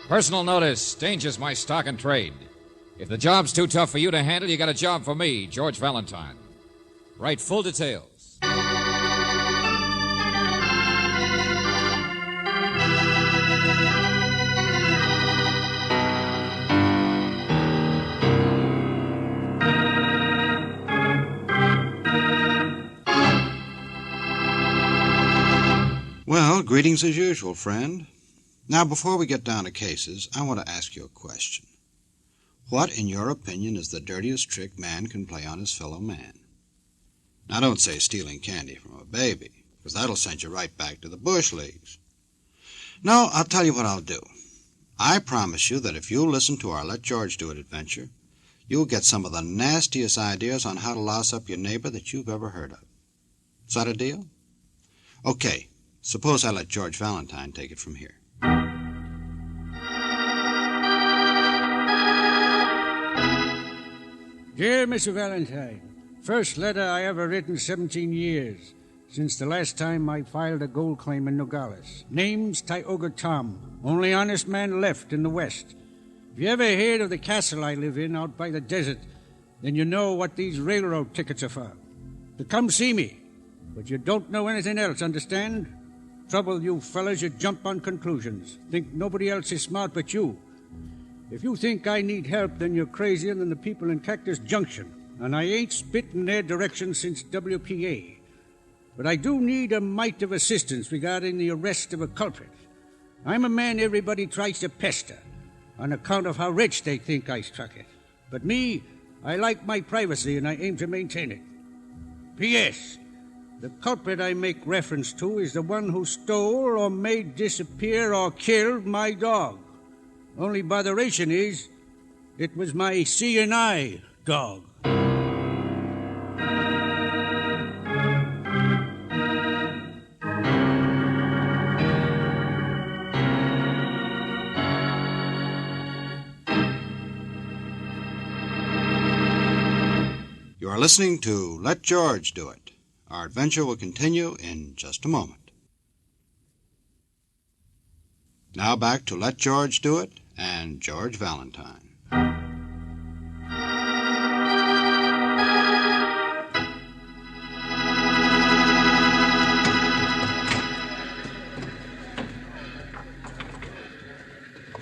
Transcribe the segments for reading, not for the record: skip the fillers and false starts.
Personal notice. Danger's my stock and trade. If the job's too tough for you to handle, you got a job for me, George Valentine. Write full details. Well, greetings as usual, friend. Now, before we get down to cases, I want to ask you a question. What, in your opinion, is the dirtiest trick man can play on his fellow man? Now, don't say stealing candy from a baby, because that'll send you right back to the bush leagues. No, I'll tell you what I'll do. I promise you that if you'll listen to our Let George Do It adventure, you'll get some of the nastiest ideas on how to louse up your neighbor that you've ever heard of. Is that a deal? Okay, suppose I let George Valentine take it from here. Dear Mr. Valentine, first letter I ever written 17 years, since the last time I filed a gold claim in Nogales. Name's Tioga Tom, only honest man left in the West. If you ever heard of the castle I live in out by the desert, then you know what these railroad tickets are for. To come see me, but you don't know anything else, understand? Trouble, you fellas, you jump on conclusions. Think nobody else is smart but you. If you think I need help, then you're crazier than the people in Cactus Junction, and I ain't spit in their direction since WPA. But I do need a mite of assistance regarding the arrest of a culprit. I'm a man everybody tries to pester, on account of how rich they think I struck it. But me, I like my privacy, and I aim to maintain it. P.S. The culprit I make reference to is the one who stole or made disappear or killed my dog. Only botheration is, it was my C&I dog. You are listening to Let George Do It. Our adventure will continue in just a moment. Now back to Let George Do It and George Valentine.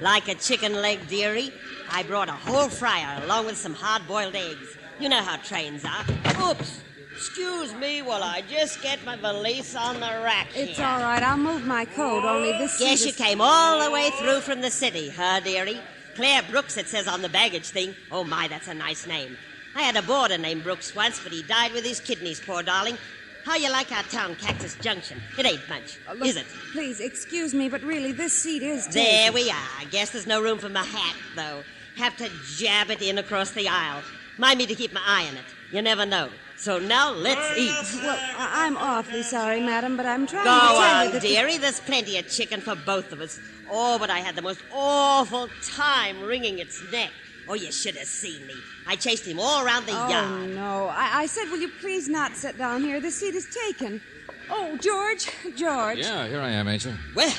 Like a chicken leg, dearie, I brought a whole fryer along with some hard-boiled eggs. You know how trains are. Oops! Excuse me while I just get my valise on the rack here. It's all right. I'll move my coat, only this Guess you came all the way through from the city, huh, dearie? Claire Brooks, it says on the baggage thing. Oh, my, that's a nice name. I had a boarder named Brooks once, but he died with his kidneys, poor darling. How you like our town, Cactus Junction? It ain't much, look, is it? Please, excuse me, but really, this seat is taken. There we are. I guess there's no room for my hat, though. Have to jab it in across the aisle. Mind me to keep my eye on it. You never know. So now let's eat. Well, I'm awfully sorry, madam, but I'm trying Go to tell on, you that... dearie. There's plenty of chicken for both of us. Oh, but I had the most awful time wringing its neck. Oh, you should have seen me. I chased him all around the yard. Oh, no. I said, will you please not sit down here? This seat is taken. Oh, George. Yeah, here I am, Angel. Well,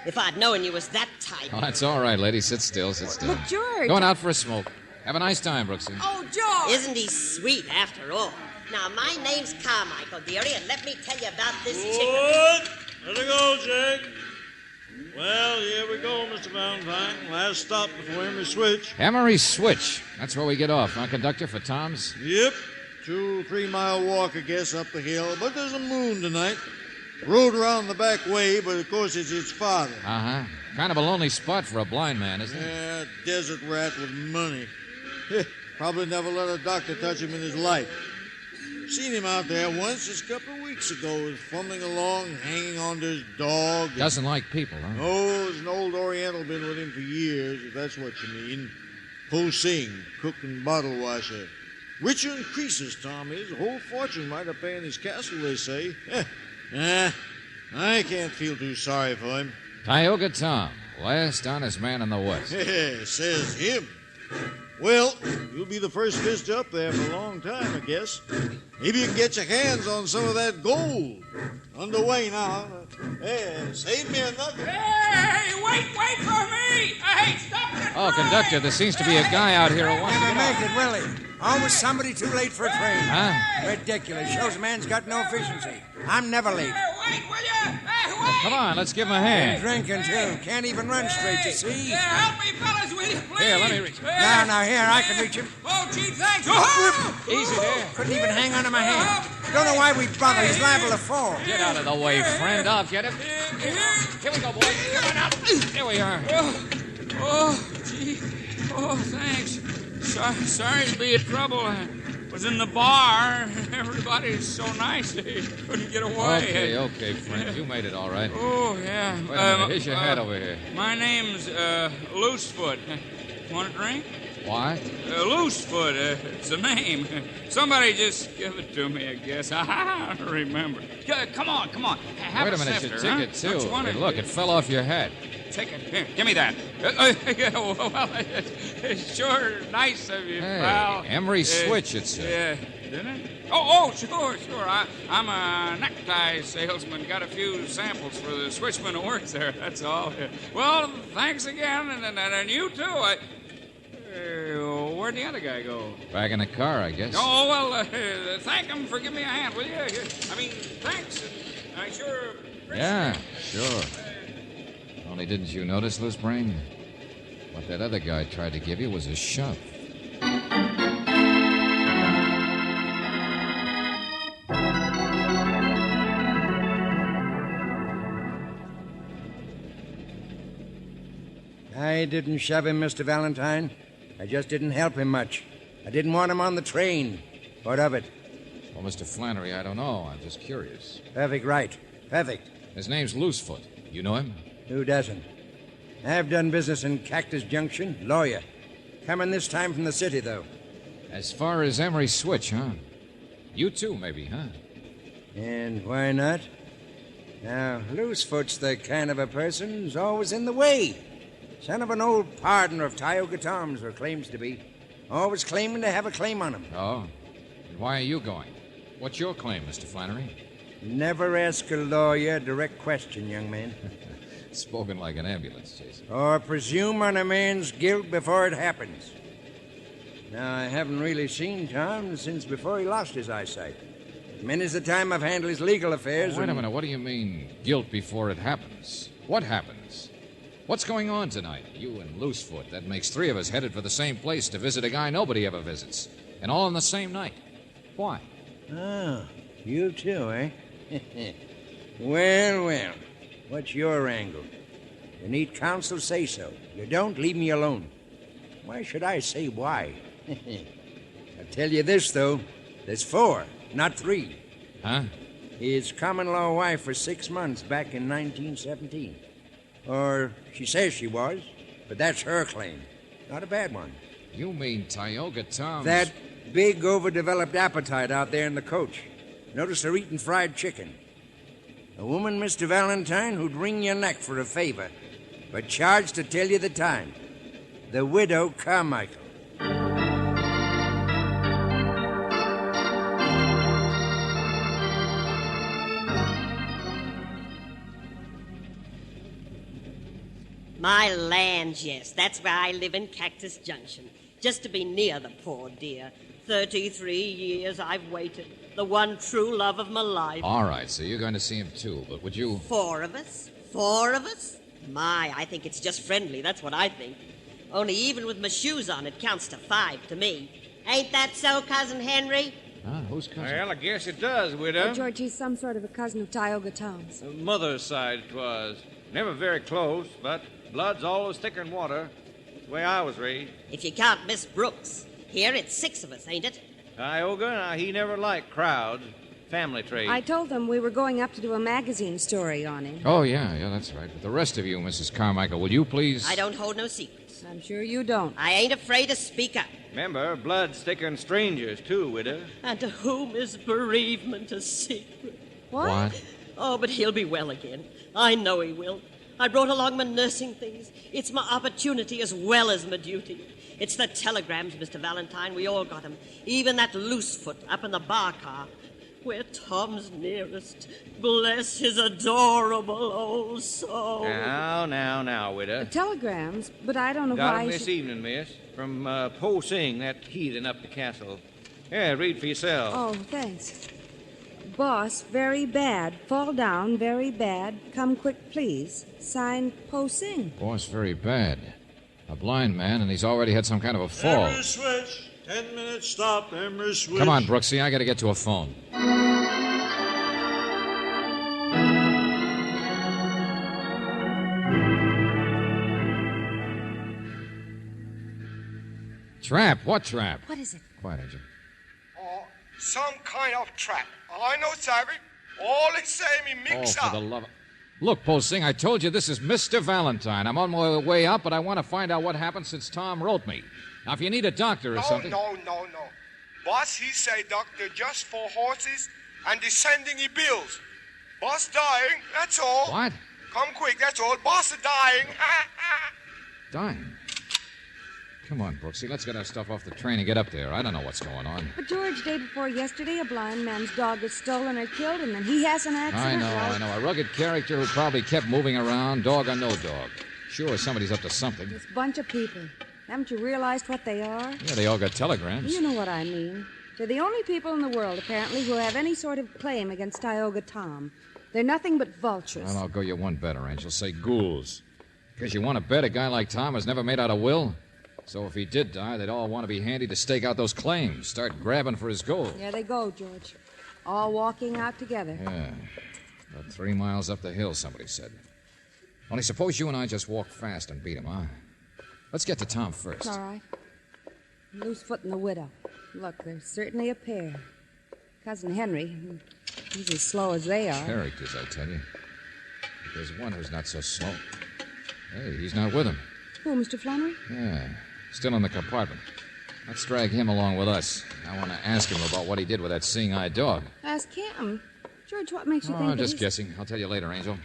if I'd known you was that type. Oh, that's all right, lady. Sit still, sit still. Look, George. Going out for a smoke. Have a nice time, Brooksy. Oh, George. Isn't he sweet after all? Now, my name's Carmichael, dearie, and let me tell you about this chicken. What? Let it go, Jake. Well, here we go, Mr. Valentine. Last stop before Emery Switch. Emery Switch. That's where we get off, huh, conductor, for Tom's? Yep. 2-3 mile walk, I guess, up the hill. But there's a moon tonight. Road around the back way, but of course it's its father. Uh-huh. Kind of a lonely spot for a blind man, isn't it? Yeah, desert rat with money. Probably never let a doctor touch him in his life. Seen him out there once just a couple of weeks ago. He was fumbling along, hanging on to his dog. Doesn't like people, huh? Oh, there's an old Oriental been with him for years, if that's what you mean. Po Sing, cook and bottle washer. Richer in creases, Tom is. A whole fortune right up there in his castle, they say. I can't feel too sorry for him. Tioga Tom, last honest man in the West. Says him. Well, you'll be the first fish up there for a long time, I guess. Maybe you can get your hands on some of that gold. Underway now. Hey, save me a nugget. Hey, wait for me! Hey, Oh, conductor, there seems to be a guy out here who wants to Never get make off. it, will he? Always somebody too late for a train. Huh? Ridiculous. Shows a man's got no efficiency. I'm never late. Wait, will you? Hey, wait! Come on, let's give him a hand. Drinking, too. Can't even run straight, you see. Yeah, help me, fellas, will you, please? Here, let me reach him. Now, here, I can reach him. Oh, gee, thanks. Oh! Easy there. Couldn't even hang onto my hand. Don't know why we bother. He's liable to fall. Get out of the way, friend. I'll get him. Here we go, boys. Come on out. Here we are. Oh, gee. Oh, thanks. Sorry to be in trouble. I was in the bar. Everybody's so nice they couldn't get away. Okay, friend. You made it all right. Oh, yeah. Wait a minute. Here's your hat over here. My name's Loosefoot. Want a drink? Why? Loosefoot, it's a name. Somebody just give it to me, I guess. I don't remember. Come on. Have Wait a minute. sifter, You took it, too. Which one Hey, is look, it fell off your hat. Take it. Here, give me that. Yeah, well, it's sure nice of you, Hey, pal. Emery Switch, it said. Yeah, didn't it? Oh, sure. I'm a necktie salesman. Got a few samples for the switchman who works there, that's all. Well, thanks again, and you too. Where'd the other guy go? Back in the car, I guess. Oh, well, thank him for giving me a hand, will you? I mean, thanks. I sure appreciate Yeah, it. sure. Only didn't you notice, Loose Brain? What that other guy tried to give you was a shove. I didn't shove him, Mr. Valentine. I just didn't help him much. I didn't want him on the train. What of it? Well, Mr. Flannery, I don't know. I'm just curious. Perfect right. Perfect. His name's Loosefoot. You know him? Who doesn't? I've done business in Cactus Junction. Lawyer. Coming this time from the city, though. As far as Emery Switch, huh? You too, maybe, huh? And why not? Now, Loosefoot's the kind of a person who's always in the way. Son of an old partner of Tioga Tom's, or claims to be. Always claiming to have a claim on him. Oh? And why are you going? What's your claim, Mr. Flannery? Never ask a lawyer a direct question, young man. Spoken like an ambulance, Jason. Or presume on a man's guilt before it happens. Now, I haven't really seen Tom since before he lost his eyesight. Many's the time I've handled his legal affairs. Wait a minute. What do you mean, guilt before it happens? What happens? What's going on tonight? You and Loosefoot. That makes three of us headed for the same place to visit a guy nobody ever visits. And all on the same night. Why? Oh, you too, eh? Well. What's your angle? You need counsel, say so. You don't, leave me alone. Why should I say why? I'll tell you this, though. There's 4, not 3. Huh? His common-law wife for 6 months back in 1917. Or she says she was, but that's her claim. Not a bad one. You mean Tioga Tom's... That big, overdeveloped appetite out there in the coach. Notice her eating fried chicken. A woman, Mr. Valentine, who'd wring your neck for a favor, but charged to tell you the time. The widow Carmichael. My land, yes. That's where I live in Cactus Junction. Just to be near the poor dear. 33 years I've waited. The one true love of my life. All right, so you're going to see him too, but would you... 4 of us? 4 of us? My, I think it's just friendly. That's what I think. Only even with my shoes on, it counts to 5 to me. Ain't that so, Cousin Henry? Huh? Who's cousin? Well, I guess it does, widow. George, he's some sort of a cousin of Tioga Tom's. Mother's side 'twas. Never very close, but blood's always thicker than water. The way I was raised. If you count Miss Brooks. Here it's 6 of us, ain't it? Tioga, he never liked crowds. Family trait. I told them we were going up to do a magazine story on him. Oh, yeah, that's right. But the rest of you, Mrs. Carmichael, will you please... I don't hold no secrets. I'm sure you don't. I ain't afraid to speak up. Remember, blood's thicker than strangers, too, widow. And to whom is bereavement a secret? What? Oh, but he'll be well again. I know he will. I brought along my nursing things. It's my opportunity as well as my duty. It's the telegrams, Mr. Valentine. We all got 'em. Even that Loosefoot up in the bar car. where Tom's nearest. Bless his adorable old soul. Now, widow. Telegrams, but I don't know Got why. 'em this evening, miss. From Po Sing, that heathen up the castle. Yeah, read for yourself. Oh, thanks. Boss, very bad. Fall down, very bad. Come quick, please. Signed, Po Sing. Boss, very bad. A blind man, and he's already had some kind of a fall. Emery switch. 10 minutes stop. Emery switch. Come on, Brooksy, I gotta get to a phone. Trap? What trap? What is it? Quiet, Angel. Some kind of trap. I know, Savvy. All the same, he mix For up. the love of... Look, Posing, I told you this is Mr. Valentine. I'm on my way up, but I want to find out what happened since Tom wrote me. Now, if you need a doctor or something... No. Boss, he say doctor just for horses and the sending he bills. Boss dying, that's all. What? Come quick, that's all. Boss is dying. Dying? Come on, Brooksy, let's get our stuff off the train and get up there. I don't know what's going on. But, George, day before yesterday, a blind man's dog was stolen or killed, and then he has an accident. I know. A rugged character who probably kept moving around, dog or no dog. Sure, somebody's up to something. This bunch of people. Haven't you realized what they are? Yeah, they all got telegrams. You know what I mean. They're the only people in the world, apparently, who have any sort of claim against Tioga Tom. They're nothing but vultures. Well, I'll go you one better, Angel. Say ghouls. Because you want to bet a guy like Tom has never made out a will? So if he did die, they'd all want to be handy to stake out those claims, start grabbing for his gold. There they go, George. All walking out together. Yeah. About 3 miles up the hill, somebody said. Only suppose you and I just walk fast and beat him, huh? Let's get to Tom first. All right. Loosefoot and the widow. Look, they're certainly a pair. Cousin Henry, he's as slow as they are. Characters, I tell you. But there's one who's not so slow. Hey, he's not with him. Who, Mr. Flannery? Yeah, still in the compartment. Let's drag him along with us. I want to ask him about what he did with that seeing-eye dog. Ask him. George, what makes you think I'm just he's... guessing. I'll tell you later, Angel.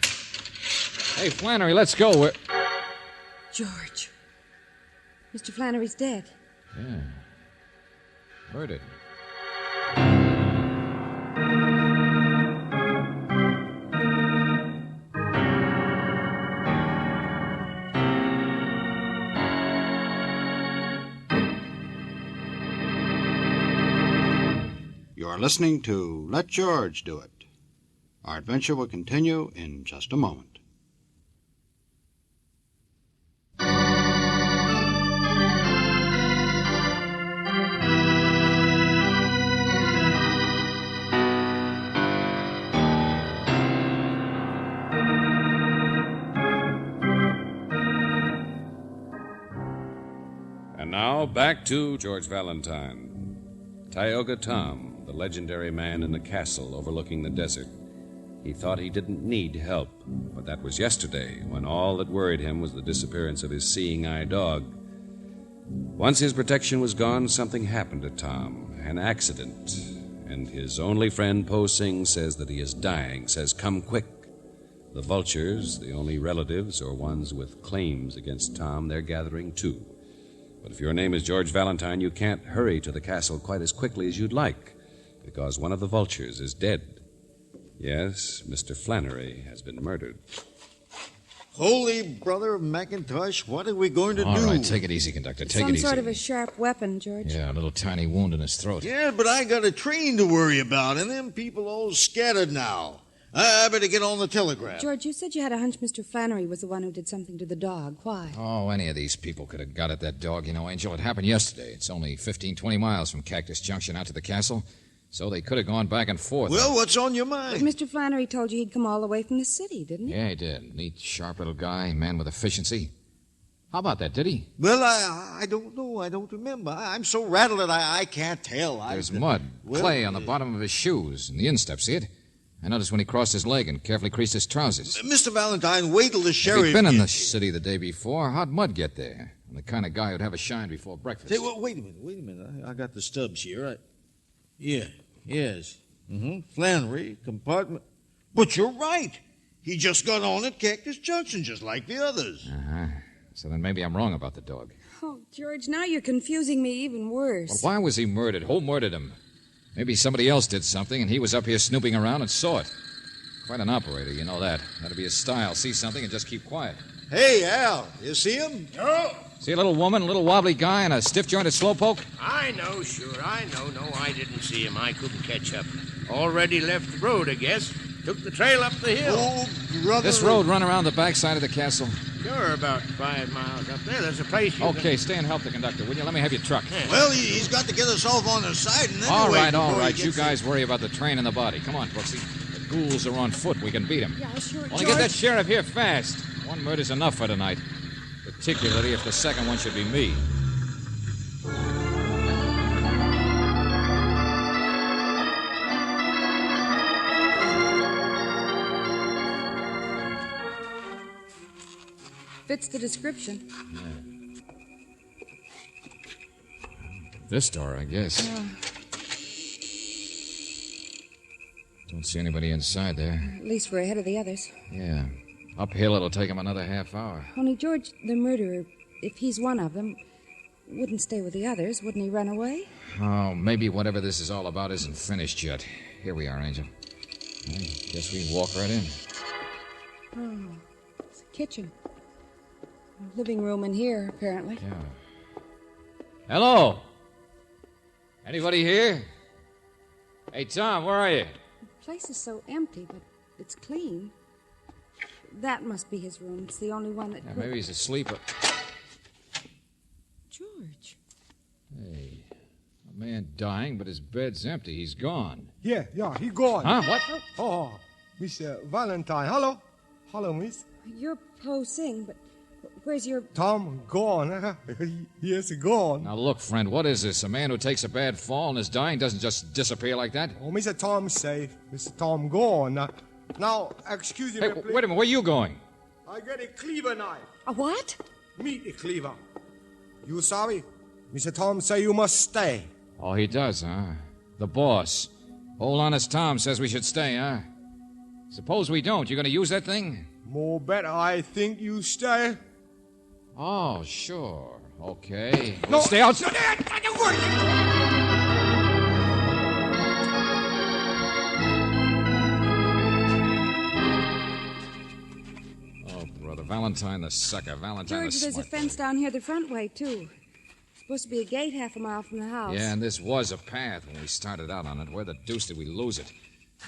Hey, Flannery, let's go. We're... George. Mr. Flannery's dead. Yeah. Murdered. You're listening to Let George Do It. Our adventure will continue in just a moment. And now back to George Valentine. Tioga Tom, the legendary man in the castle overlooking the desert. He thought he didn't need help, but that was yesterday, when all that worried him was the disappearance of his seeing-eye dog. Once his protection was gone, something happened to Tom, an accident, and his only friend, Po Sing, says that he is dying, says, come quick. The vultures, the only relatives or ones with claims against Tom, they're gathering too. But if your name is George Valentine, you can't hurry to the castle quite as quickly as you'd like, because one of the vultures is dead. Yes, Mr. Flannery has been murdered. Holy brother of McIntosh, what are we going to do? All right, take it easy, conductor. Take it easy. Some sort of a sharp weapon, George. Yeah, a little tiny wound in his throat. Yeah, but I got a train to worry about, and them people all scattered now. I better get on the telegraph. George, you said you had a hunch Mr. Flannery was the one who did something to the dog. Why? Oh, any of these people could have got at that dog, you know, Angel. It happened yesterday. It's only 20 miles from Cactus Junction out to the castle, so they could have gone back and forth. Well, what's on your But mind? Mr. Flannery told you he'd come all the way from the city, didn't he? Yeah, he did. Neat, sharp little guy, man with efficiency. How about that, did he? Well, I don't know. I don't remember. I'm so rattled that I can't tell. There's mud, clay on the bottom of his shoes, and the instep, see it? I noticed when he crossed his leg and carefully creased his trousers. Mr. Valentine, wait till the If sheriff... he'd been in the city the day before, how'd mud get there? I'm the kind of guy who'd have a shine before breakfast. Say, well, wait a minute. I got the stubs here. Yes. Flannery, compartment... But you're right. He just got on at Cactus Junction, just like the others. Uh-huh. So then maybe I'm wrong about the dog. Oh, George, now you're confusing me even worse. Well, why was he murdered? Who murdered him? Maybe somebody else did something, and he was up here snooping around and saw it. Quite an operator, you know that. That'd be his style. See something and just keep quiet. Hey, Al, you see him? No. See a little woman, a little wobbly guy, and a stiff-jointed slowpoke? I know, sure, I know. No, I didn't see him. I couldn't catch up. Already left the road, I guess. Took the trail up the hill. Oh, brother. This road run around the backside of the castle? Sure, about 5 miles up there. There's a place you Okay, stay and help the conductor, will you? Let me have your truck. Well, he's got to get us off on the side and then All wait right. before he You gets guys worry about the train and the body. Come on, Brooksy. The ghouls are on foot. We can beat them. Yeah, sure, Only get that sheriff here fast. One murder's enough for tonight. Particularly if the second one should be me. Fits the description. This door, I guess. Don't see anybody inside there. At least we're ahead of the others. Yeah. Uphill, it'll take him another half hour. Only George, the murderer, if he's one of them, wouldn't stay with the others. Wouldn't he run away? Oh, maybe whatever this is all about isn't finished yet. Here we are, Angel. I guess we walk right in. Oh, it's a kitchen. A living room in here, apparently. Yeah. Hello? Anybody here? Hey, Tom, where are you? The place is so empty, but it's clean. That must be his room. It's the only one that could... Maybe he's asleep. George. Hey, a man dying, but his bed's empty. He's gone. Yeah, he gone. Huh? What? Oh, Miss Valentine. Hello, miss. You're Po Sing, but where's your... Tom gone. Yes, gone. Now, look, friend, what is this? A man who takes a bad fall and is dying doesn't just disappear like that? Oh, Mr. Tom safe. Mr. Tom gone. Now, excuse me, Hey, please. wait a minute. Where are you going? I get a cleaver knife. A what? Meet the cleaver. You sorry? Mr. Tom say you must stay. Oh, he does, huh? The boss. Old honest Tom says we should stay, huh? Suppose we don't. You gonna use that thing? More better I think you stay. Oh, sure. Okay. No. Stay outside. Oh, brother. Valentine the sucker. Valentine George, the there's a smart. fence down here the front way, too. Supposed to be a gate half a mile from the house. Yeah, and this was a path when we started out on it. Where the deuce did we lose it?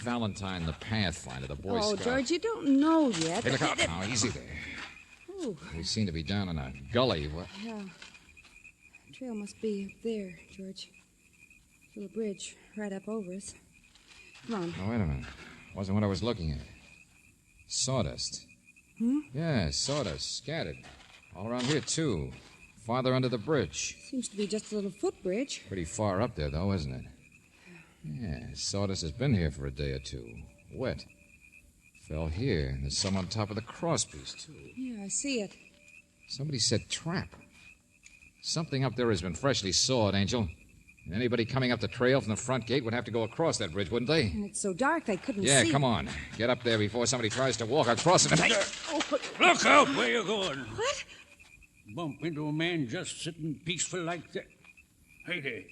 Valentine the Pathfinder, the Boy Oh, Scout. George, you don't know yet. Hey, look out now. Easy there. Ooh, We seem to be down in a gully. What? yeah. The trail must be up there, George. Little bridge right up over us. Come on. Oh, wait a minute. Wasn't what I was looking at. Sawdust. Hmm? Yeah, sawdust. Scattered. All around here, too. Farther under the bridge. Seems to be just a little footbridge. Pretty far up there, though, isn't it? Yeah, sawdust has been here for a day or two. Wet. Fell here, and there's some on top of the crosspiece, too. Yeah, I see it. Somebody said trap. Something up there has been freshly sawed, Angel. And anybody coming up the trail from the front gate would have to go across that bridge, wouldn't they? And it's so dark they couldn't Yeah, see. come on. Get up there before somebody tries to walk across it. Hey! Look out where you're going. What? Bump into a man just sitting peaceful like that. Hey there.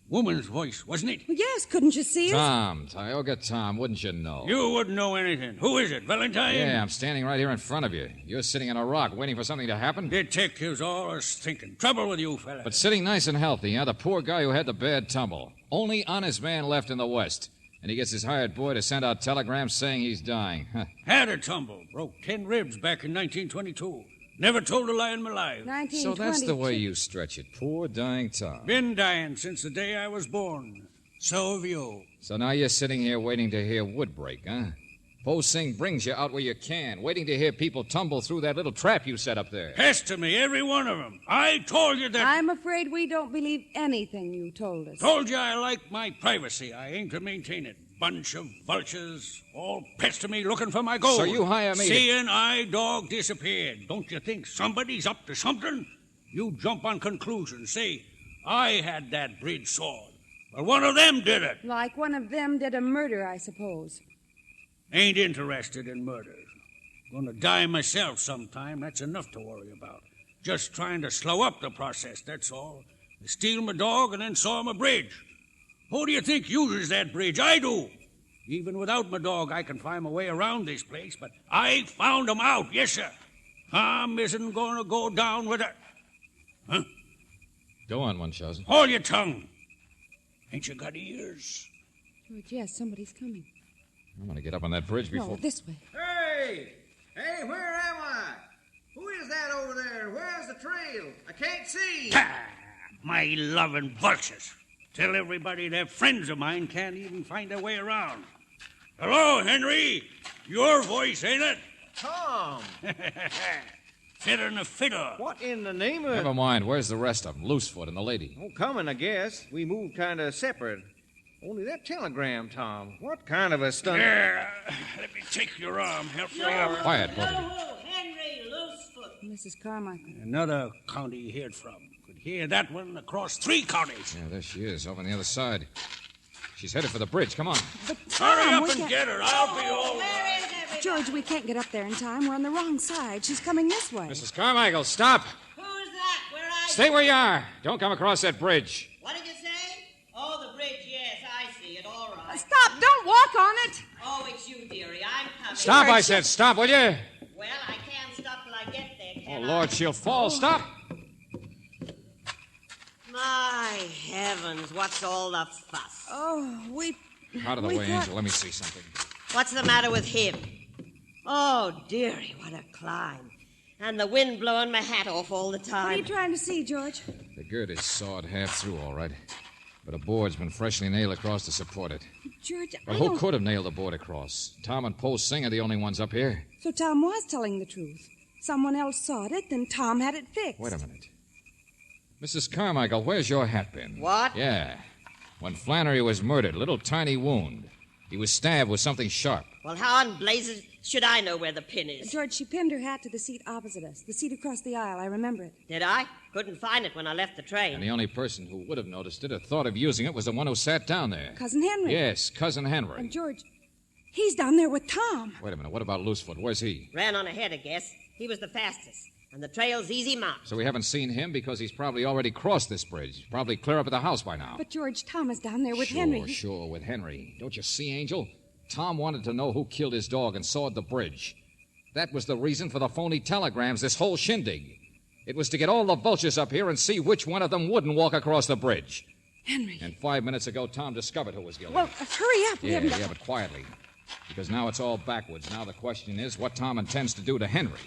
Woman's voice, wasn't it? Well, yes, couldn't you see us? Tom, Tioga Tom, wouldn't you know? You wouldn't know anything. Who is it, Valentine? Yeah, I'm standing right here in front of you. You're sitting on a rock waiting for something to happen. Detectives always thinking. Trouble with you, fella. But sitting nice and healthy, huh? The poor guy who had the bad tumble. Only honest man left in the West. And he gets his hired boy to send out telegrams saying he's dying. Huh. Had a tumble. Broke 10 ribs back in 1922. Never told a lie in my life. So that's the way you stretch it. Poor dying Tom. Been dying since the day I was born. So have you. So now you're sitting here waiting to hear wood break, huh? Po Sing brings you out where you can, waiting to hear people tumble through that little trap you set up there. Pester me, every one of them. I told you that... I'm afraid we don't believe anything you told us. Told you I like my privacy. I aim to maintain it. Bunch of vultures all pester me looking for my gold. So you hire me to- Seeing I dog disappeared. Don't you think somebody's up to something? You jump on conclusions. Say, I had that bridge sawed. Well, one of them did it. Like one of them did a murder, I suppose. Ain't interested in murders. Gonna die myself sometime. That's enough to worry about. Just trying to slow up the process, that's all. They steal my dog and then saw my bridge. Who do you think uses that bridge? I do. Even without my dog, I can find my way around this place, but I found him out, yes, sir. Tom isn't going to go down with it. Huh? Go on, Munchausen. Hold your tongue. Ain't you got ears? George, yes, somebody's coming. I'm going to get up on that bridge before... No, this way. Hey! Hey, where am I? Who is that over there? Where's the trail? I can't see. My loving vultures. Tell everybody they're friends of mine can't even find their way around. Hello, Henry. Your voice, ain't it? Tom! Fitter than a fiddle. What in the name of... Never mind. Where's the rest of them? Loosefoot and the lady. Oh, coming, I guess. We moved kind of separate. Only that telegram, Tom. What kind of a stunt... There. Let me take your arm. Help me up. Quiet, both of you. Henry Loosefoot. Mrs. Carmichael. Another county you heard from. Could hear that one across 3 counties. Yeah, there she is, over on the other side. She's headed for the bridge. Come on. But Tom, Hurry up we and can't... get her. I'll be all right. George, we can't get up there in time. We're on the wrong side. She's coming this way. Mrs. Carmichael, stop. Who's that? Where are you? Stay where you are. Don't come across that bridge. What did you say? Oh, the bridge, yes, I see it, all right. Stop! Don't walk on it! Oh, it's you, dearie. I'm coming. Stop, I said. Stop, will you? Well, I can't stop till I get there, Oh, can I? Lord, she'll fall. Stop. My heavens, what's all the fuss? Oh, we... Out of the We way, thought- Angel. Let me see something. What's the matter with him? Oh, dearie, what a climb. And the wind blowing my hat off all the What are you time. trying to see, George? The gird is sawed half through, all right. But a board's been freshly nailed across to support it. George, Well, I who don't... could have nailed the board across? Tom and Poe Singh are the only ones up here. So Tom was telling the truth. Someone else sawed it, then Tom had it fixed. Wait a minute. Mrs. Carmichael, where's your hat pin? What? Yeah. When Flannery was murdered, a little tiny wound. He was stabbed with something sharp. Well, how in blazes should I know where the pin is? George, she pinned her hat to the seat opposite us, the seat across the aisle. I remember it. Did I? Couldn't find it when I left the train. And the only person who would have noticed it or thought of using it was the one who sat down there. Cousin Henry. Yes, Cousin Henry. And George, he's down there with Tom. Wait a minute. What about Loosefoot? Where's he? Ran on ahead, I guess. He was the fastest. And the trail's easy marked. So we haven't seen him because he's probably already crossed this bridge. Probably clear up at the house by now. But George, Tom is down there with sure, Henry. Sure, with Henry. Don't you see, Angel? Tom wanted to know who killed his dog and sawed the bridge. That was the reason for the phony telegrams, this whole shindig. It was to get all the vultures up here and see which one of them wouldn't walk across the bridge. Henry. And 5 minutes ago, Tom discovered who was guilty. Well, hurry up. We haven't got... but quietly. Because now it's all backwards. Now the question is what Tom intends to do to Henry.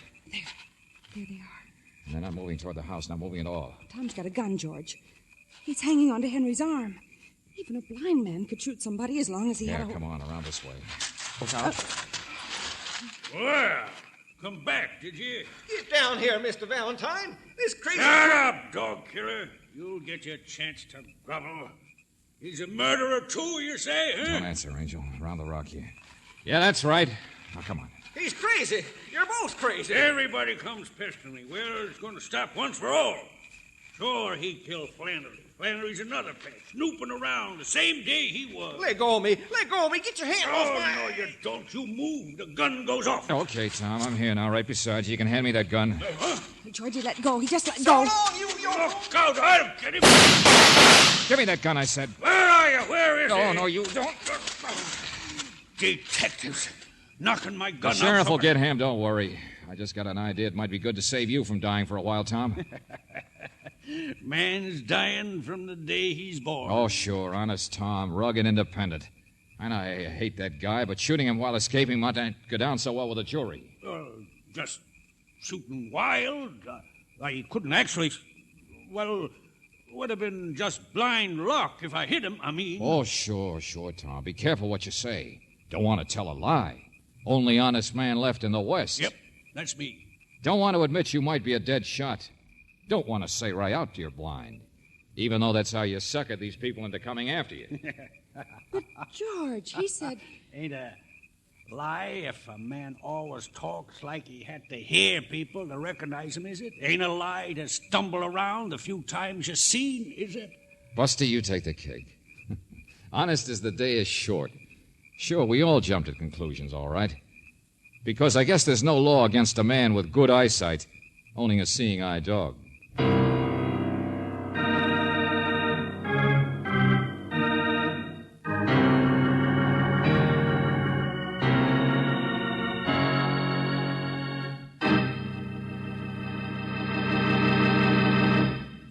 There they are. And they're not moving toward the house, not moving at all. Tom's got a gun, George. He's hanging onto Henry's arm. Even a blind man could shoot somebody as long as he had a... Come on, around this way. Well, come back, did you? Get down here, Mr. Valentine. This crazy... Shut up, dog killer. You'll get your chance to grovel. He's a murderer, too, you say, huh? Don't answer, Angel. Around the rock here. Yeah, that's right. Now, come on. He's crazy. You're both crazy. Everybody comes pestering me. Well, it's going to stop once for all. Sure, he killed Flannery. Flannery's another pest, snooping around the same day he was. Let go of me. Let go of me. Get your hand off my... Oh, no, you don't. You move. The gun goes off. Okay, Tom, I'm here now, right beside you. You can hand me that gun. Georgie, let go. He just let go. Look out. I'll get him. Give me that gun, I said. Where are you? Where is he? No, you don't. Detectives. Knocking my gun The out. sheriff will get him, don't worry. I just got an idea it might be good to save you from dying for a while, Tom. Man's dying from the day he's born. Oh, sure, honest Tom, rugged independent. I know I hate that guy, but shooting him while escaping might not go down so well with a jury. Just shooting wild. I couldn't actually... Well, would have been just blind luck if I hit him, I mean. Oh, sure, Tom. Be careful what you say. Don't want to tell a lie. Only honest man left in the West. Yep, that's me. Don't want to admit you might be a dead shot. Don't want to say right out you're blind. Even though that's how you suckered these people into coming after you. But, George, he said... Ain't a lie if a man always talks like he had to hear people to recognize him, is it? Ain't a lie to stumble around the few times you've seen, is it? Buster, you take the cake. Honest as the day is short. Sure, we all jumped at conclusions, all right. Because I guess there's no law against a man with good eyesight owning a seeing-eye dog.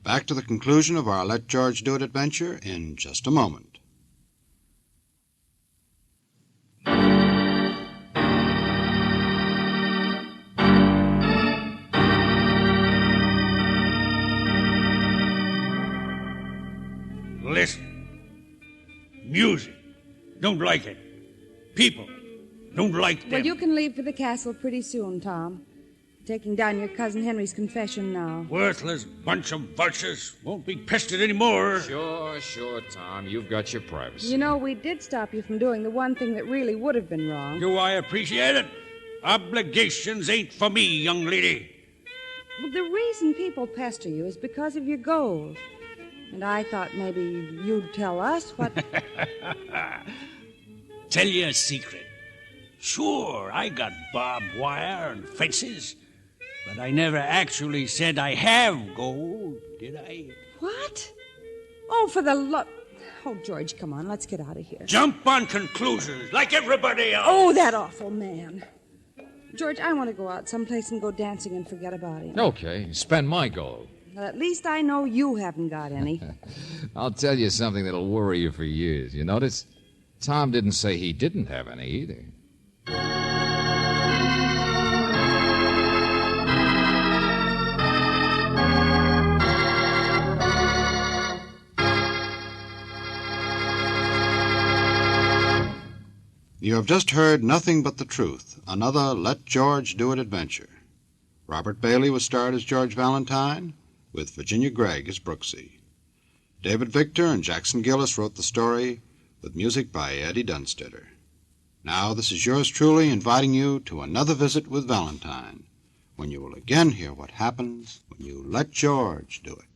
Back to the conclusion of our Let George Do It adventure in just a moment. Listen. Music. Don't like it. People. Don't like them. Well, you can leave for the castle pretty soon, Tom. Taking down your cousin Henry's confession now. Worthless bunch of vultures. Won't be pestered anymore. Sure, Tom. You've got your privacy. You know, we did stop you from doing the one thing that really would have been wrong. Do I appreciate it? Obligations ain't for me, young lady. Well, the reason people pester you is because of your gold. And I thought maybe you'd tell us what... Tell you a secret. Sure, I got barbed wire and fences, but I never actually said I have gold, did I? What? Oh, for the love... Oh, George, come on, let's get out of here. Jump on conclusions like everybody else. Oh, that awful man. George, I want to go out someplace and go dancing and forget about him. Okay, spend my gold. Well, at least I know you haven't got any. I'll tell you something that'll worry you for years. You notice? Tom didn't say he didn't have any either. You have just heard Nothing But the Truth, another Let George Do It adventure. Robert Bailey was starred as George Valentine, with Virginia Gregg as Brooksy. David Victor and Jackson Gillis wrote the story, with music by Eddie Dunstetter. Now this is yours truly inviting you to another visit with Valentine, when you will again hear what happens when you let George do it.